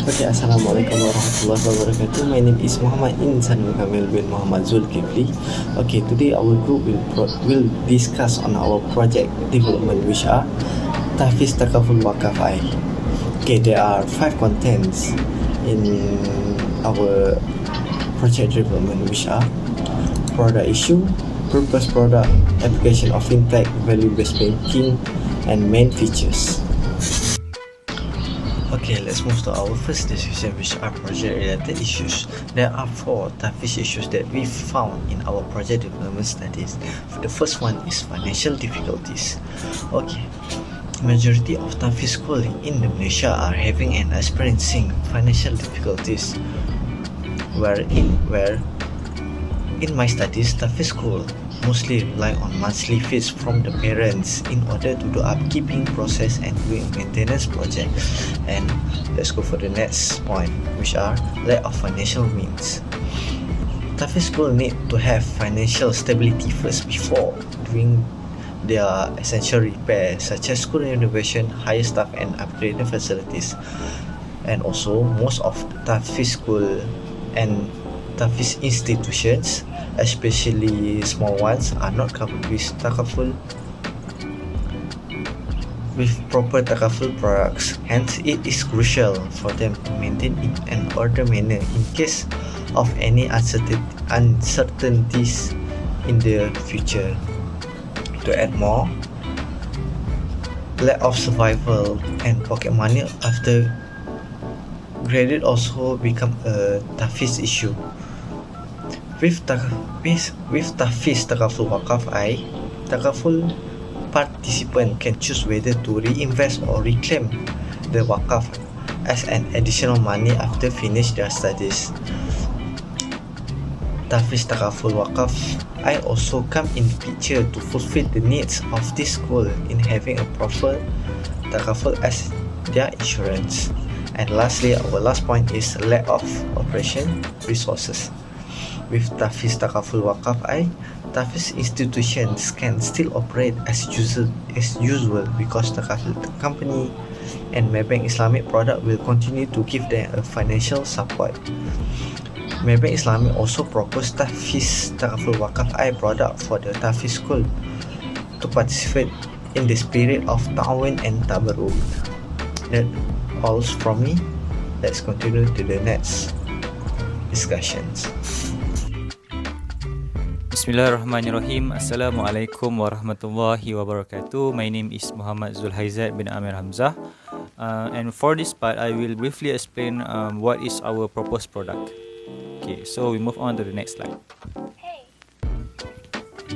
Okay, Assalamualaikum warahmatullahi wabarakatuh. My name is Muhammad Insan Kamil bin Muhammad Zulkifli. Okay, today our group will discuss on our project development, which are TAHFIZ TAKAFUL WAQF-i. Okay, there are 5 contents in our project development, which are product issue, purpose product, application of fintech, value-based banking, and main features. Okay, let's move to our first discussion, which are project-related issues. There are 4 TAHFIZ issues that we found in our project development studies. The first one is financial difficulties. Okay, majority of TAHFIZ schools in Indonesia are having and experiencing financial difficulties. Where in my studies, TAHFIZ school mostly rely on monthly fees from the parents in order to do upkeeping process and doing maintenance project. And let's go for the next point, which are lack of financial means. TAHFIZ school need to have financial stability first before doing their essential repairs, such as school renovation, hire staff, and upgrading facilities. And also, most of the TAHFIZ school and TAHFIZ institutions, especially small ones, are not covered with TAKAFUL with proper TAKAFUL products. Hence, it is crucial for them to maintain in an order manner in case of any uncertainties in the future. To add more, lack of survival and pocket money after graduate also become a TAHFIZ issue. With TAHFIZ TAKAFUL WAQF-i, TAKAFUL participant can choose whether to reinvest or reclaim the wakaf as an additional money after finish their studies. TAHFIZ TAKAFUL WAQF-i also come in picture to fulfill the needs of this school in having a proper TAKAFUL as their insurance. And lastly, our last point is lack of operation resources. With TAHFIZ TAKAFUL WAQF-i, TAHFIZ institutions can still operate as usual because TAKAFUL company and Maybank Islamic product will continue to give them a financial support. Maybank Islamic also proposed TAHFIZ TAKAFUL WAQF-i product for the TAHFIZ school to participate in the spirit of ta'awun and tabarruk. That's all from me. Let's continue to the next discussions. Bismillahirrahmanirrahim. Assalamualaikum warahmatullahi wabarakatuh. My name is Muhammad Zulhaizat bin Amir Hamzah, and for this part I will briefly explain what is our proposed product. Okay, so we move on to the next slide.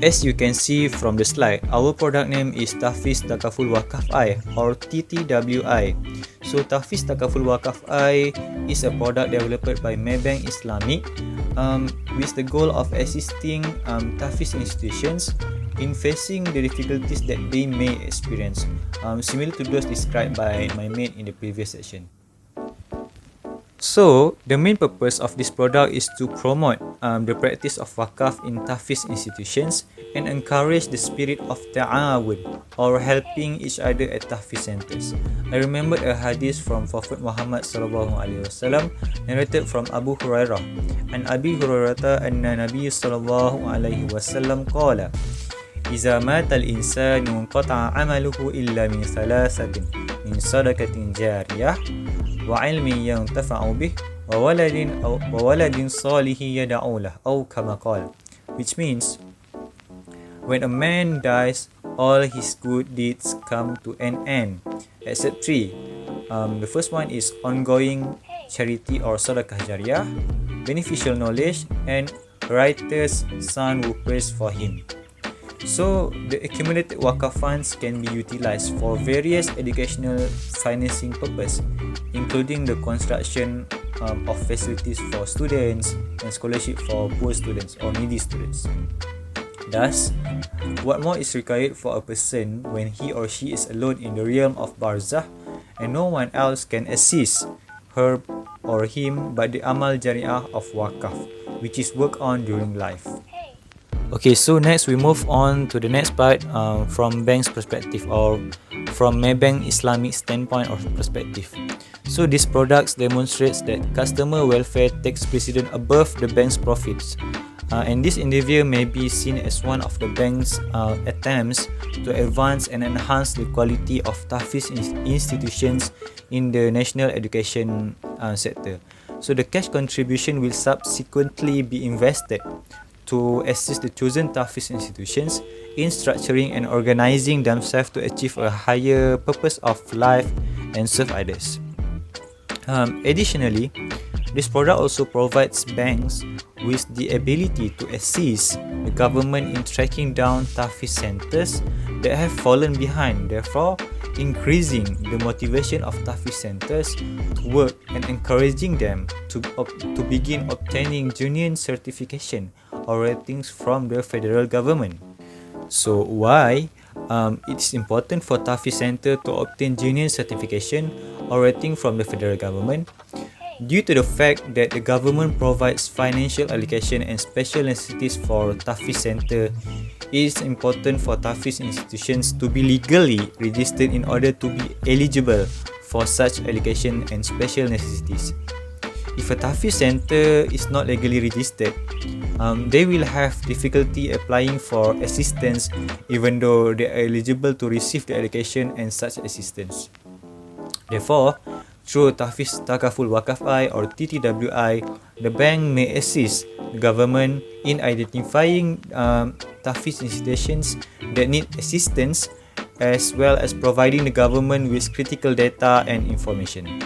As you can see from the slide, our product name is TAHFIZ TAKAFUL WAQF-i or TTWI. So TAHFIZ TAKAFUL WAQF-i is a product developed by Maybank Islamic with the goal of assisting TAHFIZ institutions in facing the difficulties that they may experience, similar to those described by my mate in the previous section. So, the main purpose of this product is to promote the practice of wakaf in TAHFIZ institutions and encourage the spirit of ta'awun or helping each other at TAHFIZ centers. I remembered a hadith from Prophet Muhammad SAW narrated from Abu Hurairah. And Abi Hurairah anna Nabi SAW qala إذا مات الإنسان انقطع عمله إلا من ثلاثة من صدقة جارية وعلم ينتفع به وولد صالح يدعو له أو كما قال, which means when a man dies, all his good deeds come to an end except 3. The first one is ongoing charity or sadaqah jariyah, beneficial knowledge, and righteous son who prays for him. So, the accumulated wakaf funds can be utilized for various educational financing purposes, including the construction of facilities for students and scholarship for poor students or needy students. Thus, what more is required for a person when he or she is alone in the realm of barzakh and no one else can assist her or him but the amal jariyah of wakaf, which is worked on during life. Okay, so next we move on to the next part from bank's perspective or from Maybank Islamic standpoint or perspective. So these products demonstrates that customer welfare takes precedence above the bank's profits. And this endeavor may be seen as one of the bank's attempts to advance and enhance the quality of TAHFIZ institutions in the national education sector. So the cash contribution will subsequently be invested to assist the chosen TAHFIZ institutions in structuring and organizing themselves to achieve a higher purpose of life and serve others. Additionally, this product also provides banks with the ability to assist the government in tracking down TAHFIZ centers that have fallen behind, therefore increasing the motivation of TAHFIZ centers to work and encouraging them to begin obtaining genuine certification or ratings from the federal government. So why it's important for TAHFIZ center to obtain genuine certification or rating from the federal government? Due to the fact that the government provides financial allocation and special necessities for TAHFIZ center, it is important for TAHFIZ institutions to be legally registered in order to be eligible for such allocation and special necessities. If a TAHFIZ center is not legally registered, they will have difficulty applying for assistance even though they are eligible to receive the allocation and such assistance. Therefore, through TAHFIZ TAKAFUL WAQF-i or TTWI, the bank may assist the government in identifying TAHFIZ institutions that need assistance, as well as providing the government with critical data and information.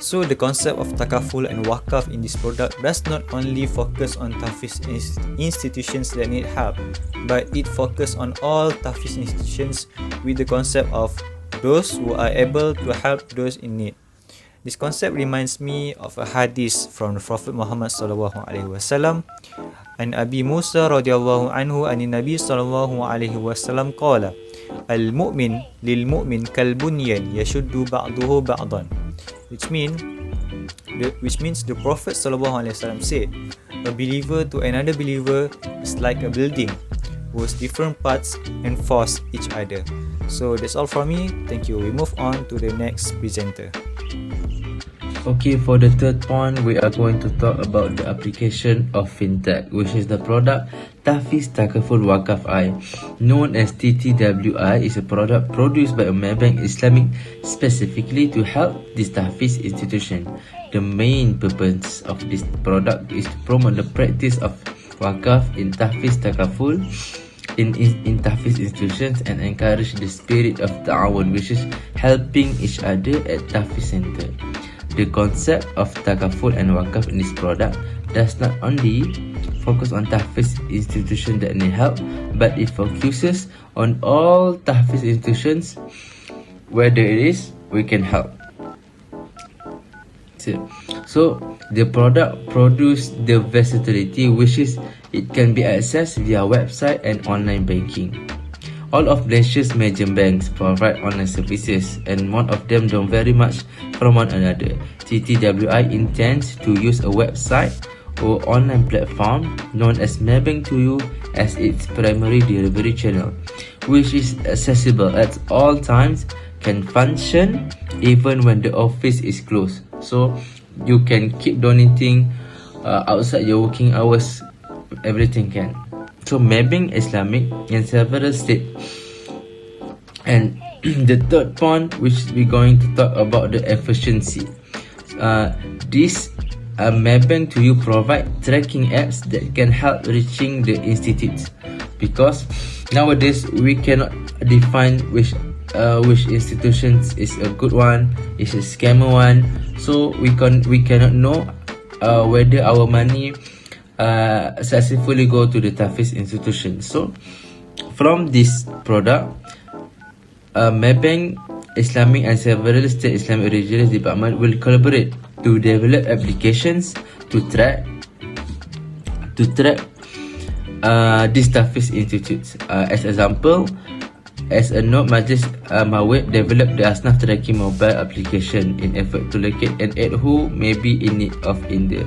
So the concept of takaful and wakaf in this product does not only focus on TAHFIZ institutions that need help, but it focuses on all TAHFIZ institutions with the concept of those who are able to help those in need. This concept reminds me of a hadith from the Prophet Muhammad sallallahu alaihi wasallam. An Abi Musa radhiyallahu anhu an Nabi sallallahu alaihi wasallam qala al-mu'min lil-mu'min kal-bunyan yashuddu ba'duhu ba'dan, which means the Prophet sallallahu alaihi wasallam said, a believer to another believer is like a building whose different parts enforce each other. So that's all from me. Thank you. We move on to the next presenter. Okay, for the third point, we are going to talk about the application of fintech, which is the product TAHFIZ TAKAFUL WAQF-i, known as TTWI, is a product produced by Maybank Islamic specifically to help this TAHFIZ institution. The main purpose of this product is to promote the practice of Waqaf in TAHFIZ TAKAFUL in TAHFIZ institutions and encourage the spirit of ta'awun, which is helping each other at TAHFIZ center. The concept of takaful and wakaf in this product does not only focus on TAHFIZ institutions that need help, but it focuses on all TAHFIZ institutions where there is we can help. So the product produces the versatility, which is it can be accessed via website and online banking. All of Malaysia's major banks provide online services, and one of them don't vary much from one another. TTWI intends to use a website or online platform known as Maybank to You as its primary delivery channel, which is accessible at all times, can function even when the office is closed. So you can keep donating outside your working hours, everything can. So Maybank Islamic in several states. And the third point, which we're going to talk about, the efficiency. This Maybank to You provide tracking apps that can help reaching the institutes, because nowadays we cannot define which institutions is a good one, is a scammer one. So we cannot know whether our money successfully go to the TAHFIZ institution. So from this product, Maybank Islamic and several state Islamic religious department will collaborate to develop applications to track these TAHFIZ institutes. As example, as a note, Majlis Mawid developed the Asnaf Tracking mobile application in effort to locate and aid who may be in need of in the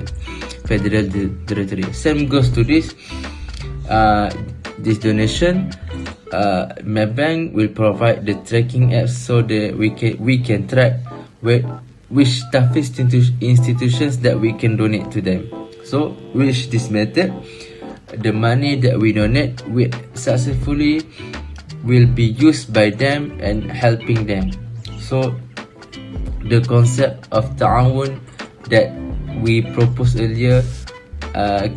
federal territory. Same goes to this donation. Maybank will provide the tracking apps so that we can track which TAHFIZ institutions that we can donate to them. So with this method, the money that we donate will successfully will be used by them and helping them. So the concept of ta'awun that we proposed earlier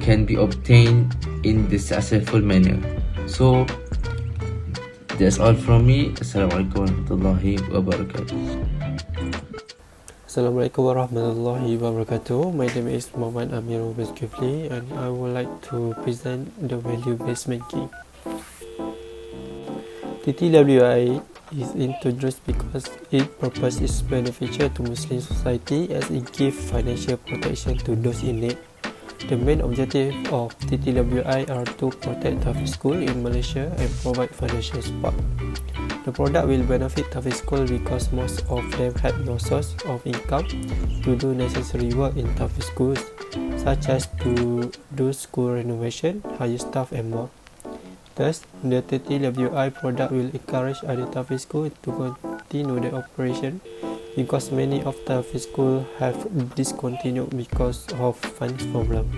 can be obtained in the successful manner. So that's all from me. Assalamualaikum warahmatullahi wabarakatuh. Assalamualaikum warahmatullahi wabarakatuh. My name is Muhammad Amir WAQF-i and I would like to present the value-based banking. TTWI is introduced because its purpose is beneficial to Muslim society as it gives financial protection to those in need. The main objective of TTWI are to protect TAHFIZ school in Malaysia and provide financial support. The product will benefit TAHFIZ school because most of them have no source of income to do necessary work in TAHFIZ schools, such as to do school renovation, hire staff and more. Thus, the TTWI product will encourage other TAHFIZ schools to continue their operation because many of TAHFIZ schools have discontinued because of funds problem.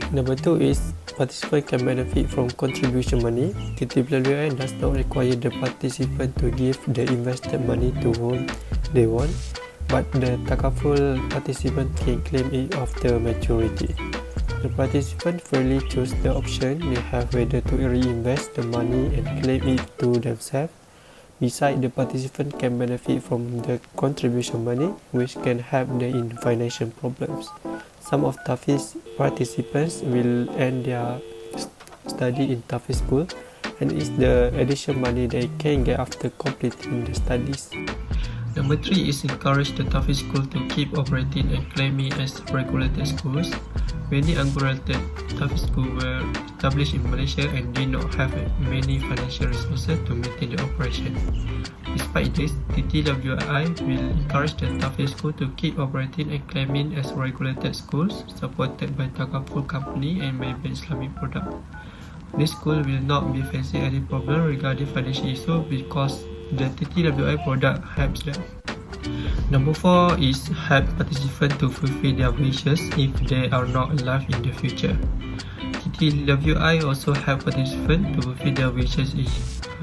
Number 2 is participants can benefit from contribution money. TTWI does not require the participant to give the invested money to whom they want, but the TAKAFUL participant can claim it after maturity. The participant freely choose the option they have whether to reinvest the money and claim it to themselves. Besides, the participant can benefit from the contribution money, which can help them in financial problems. Some of TAHFIZ participants will end their study in TAHFIZ school, and it's the additional money they can get after completing the studies. Number 3 is encourage the TAHFIZ school to keep operating and claiming as regulated schools. Many unregulated TAHFIZ schools were established in Malaysia and did not have many financial resources to maintain the operation. Despite this, TTWI will encourage the TAHFIZ school to keep operating and claiming as regulated schools supported by TAKAFUL company and by Islamic product. This school will not be facing any problem regarding financial issue because the TTWI product helps them. Number 4 is help participants to fulfill their wishes if they are not alive in the future. TTWI also help participants to fulfill their wishes if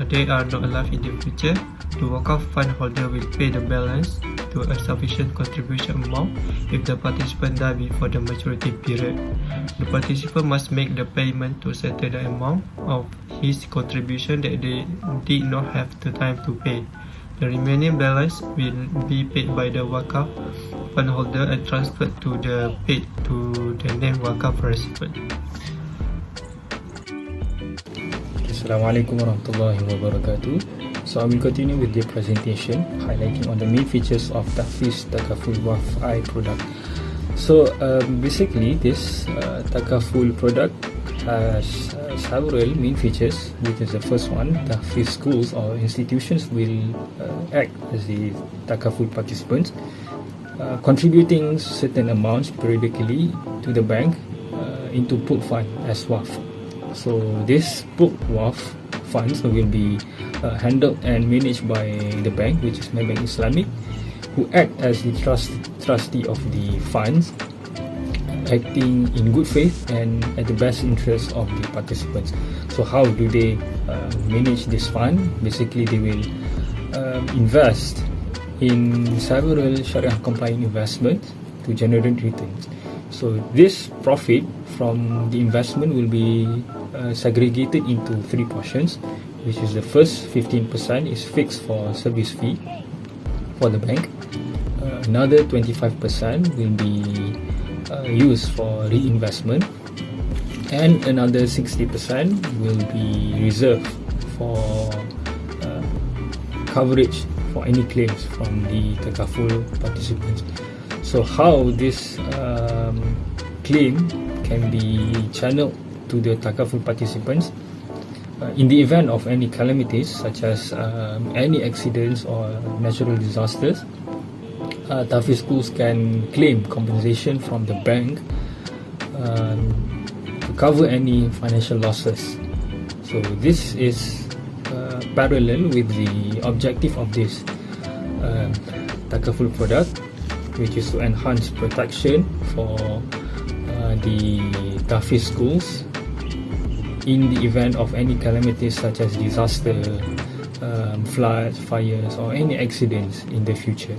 they are not alive in the future. The WAQF fund holder will pay the balance to a sufficient contribution amount if the participant dies before the maturity period. The participant must make the payment to settle the amount of his contribution that they did not have the time to pay. The remaining balance will be paid by the WAQF fund holder and transferred to the named WAQF recipient. Assalamualaikum warahmatullahi wabarakatuh. So I will continue with the presentation highlighting on the main features of TAHFIZ TAKAFUL WAQF-i product. So basically this TAKAFUL product has several main features, which is the first one, TAHFIZ schools or institutions will act as the TAKAFUL participants, contributing certain amounts periodically to the bank into pool fund as WAQF. So this pool WAQF funds will be handled and managed by the bank, which is Maybank Islamic, who act as the trustee of the funds, acting in good faith and at the best interest of the participants. So how do they manage this fund? Basically, they will invest in several Sharia compliant investments to generate returns. So this profit from the investment will be segregated into 3 portions, which is the first 15% is fixed for service fee for the bank. Another 25% will be used for reinvestment, and another 60% will be reserved for coverage for any claims from the TAKAFUL participants. So how this claim can be channeled to the TAKAFUL participants in the event of any calamities such as any accidents or natural disasters. TAHFIZ schools can claim compensation from the bank to cover any financial losses. So this is parallel with the objective of this TAKAFUL product, which is to enhance protection for the TAHFIZ schools in the event of any calamities such as disaster, floods, fires, or any accidents in the future.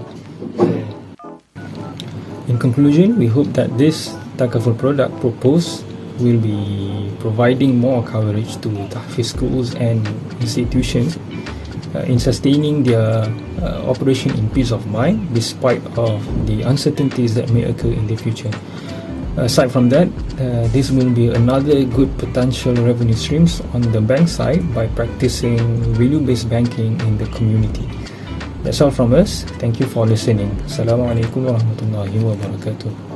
In conclusion, we hope that this TAKAFUL product proposed will be providing more coverage to TAHFIZ schools and institutions in sustaining their operation in peace of mind despite of the uncertainties that may occur in the future. Aside from that, this will be another good potential revenue streams on the bank side by practicing value-based banking in the community. That's all from us. Thank you for listening. Assalamualaikum warahmatullahi wabarakatuh.